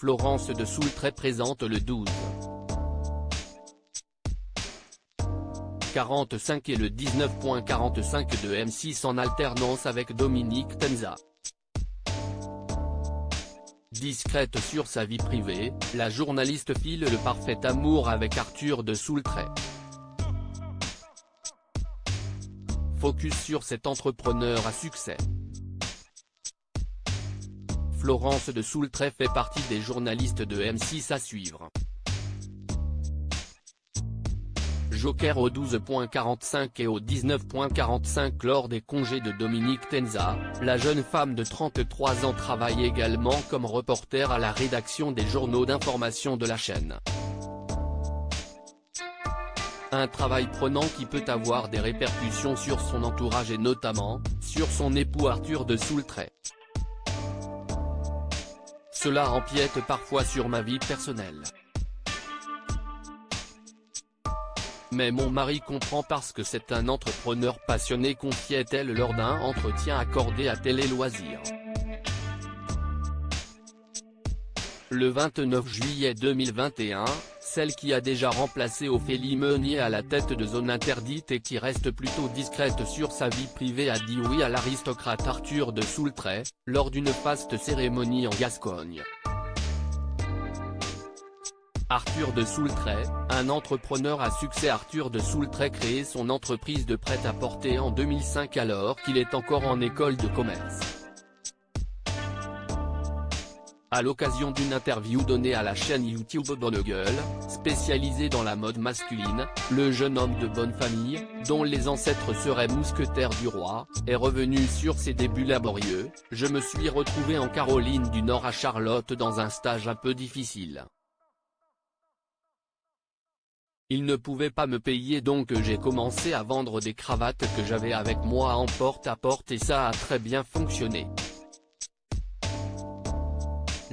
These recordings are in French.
Florence de Soultray présente le 12. 45 et le 19.45 de M6 en alternance avec Dominique Tenza. Discrète sur sa vie privée, la journaliste file le parfait amour avec Arthur de Soultray. Focus sur cet entrepreneur à succès. Florence de Soultray fait partie des journalistes de M6 à suivre. Joker au 12.45 et au 19.45 lors des congés de Dominique Tenza, la jeune femme de 33 ans travaille également comme reporter à la rédaction des journaux d'information de la chaîne. Un travail prenant qui peut avoir des répercussions sur son entourage et notamment, sur son époux Arthur de Soultray. Cela empiète parfois sur ma vie personnelle. Mais mon mari comprend parce que c'est un entrepreneur passionné, confiait-elle lors d'un entretien accordé à Télé Loisirs. Le 29 juillet 2021, celle qui a déjà remplacé Ophélie Meunier à la tête de Zone Interdite et qui reste plutôt discrète sur sa vie privée a dit oui à l'aristocrate Arthur de Soultray, lors d'une faste cérémonie en Gascogne. Arthur de Soultray, un entrepreneur à succès. Arthur de Soultray créé son entreprise de prêt-à-porter en 2005 alors qu'il est encore en école de commerce. À l'occasion d'une interview donnée à la chaîne YouTube Bonne Gueule, spécialisée dans la mode masculine, le jeune homme de bonne famille, dont les ancêtres seraient mousquetaires du roi, est revenu sur ses débuts laborieux. Je me suis retrouvé en Caroline du Nord à Charlotte dans un stage un peu difficile. Il ne pouvait pas me payer donc j'ai commencé à vendre des cravates que j'avais avec moi en porte-à-porte et ça a très bien fonctionné.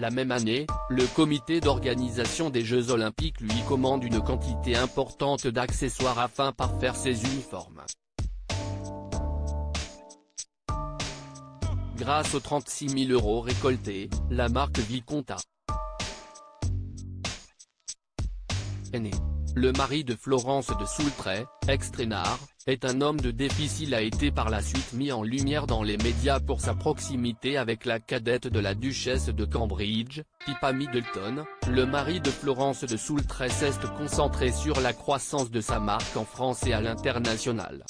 La même année, le comité d'organisation des Jeux Olympiques lui commande une quantité importante d'accessoires afin parfaire ses uniformes. Grâce aux 36 000 € récoltés, la marque Viconta est née. Le mari de Florence de Soultray, ex-traînard, est un homme de défi. Il a été par la suite mis en lumière dans les médias pour sa proximité avec la cadette de la duchesse de Cambridge, Pippa Middleton. Le mari de Florence de Soultray s'est concentré sur la croissance de sa marque en France et à l'international.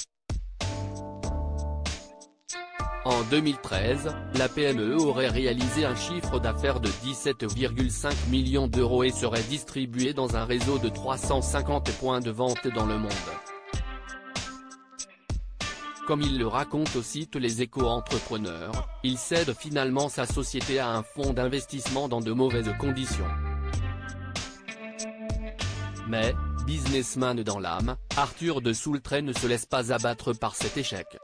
En 2013, la PME aurait réalisé un chiffre d'affaires de 17,5 millions d'euros et serait distribuée dans un réseau de 350 points de vente dans le monde. Comme il le raconte au site Les Éco-Entrepreneurs, il cède finalement sa société à un fonds d'investissement dans de mauvaises conditions. Mais, businessman dans l'âme, Arthur de Soultray ne se laisse pas abattre par cet échec.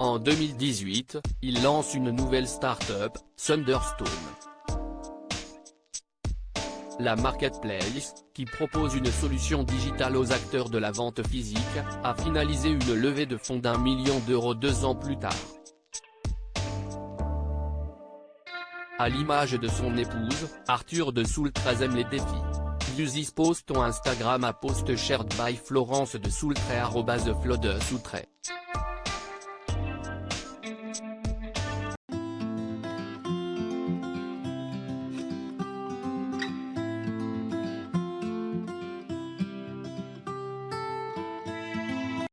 En 2018, il lance une nouvelle start-up, Thunderstone. La marketplace, qui propose une solution digitale aux acteurs de la vente physique, a finalisé une levée de fonds d'1 million d'euros 2 ans plus tard. À l'image de son épouse, Arthur de Soultray aime les défis. Use his post on Instagram à post shared by Florence de Soultray @FloDeSoultray.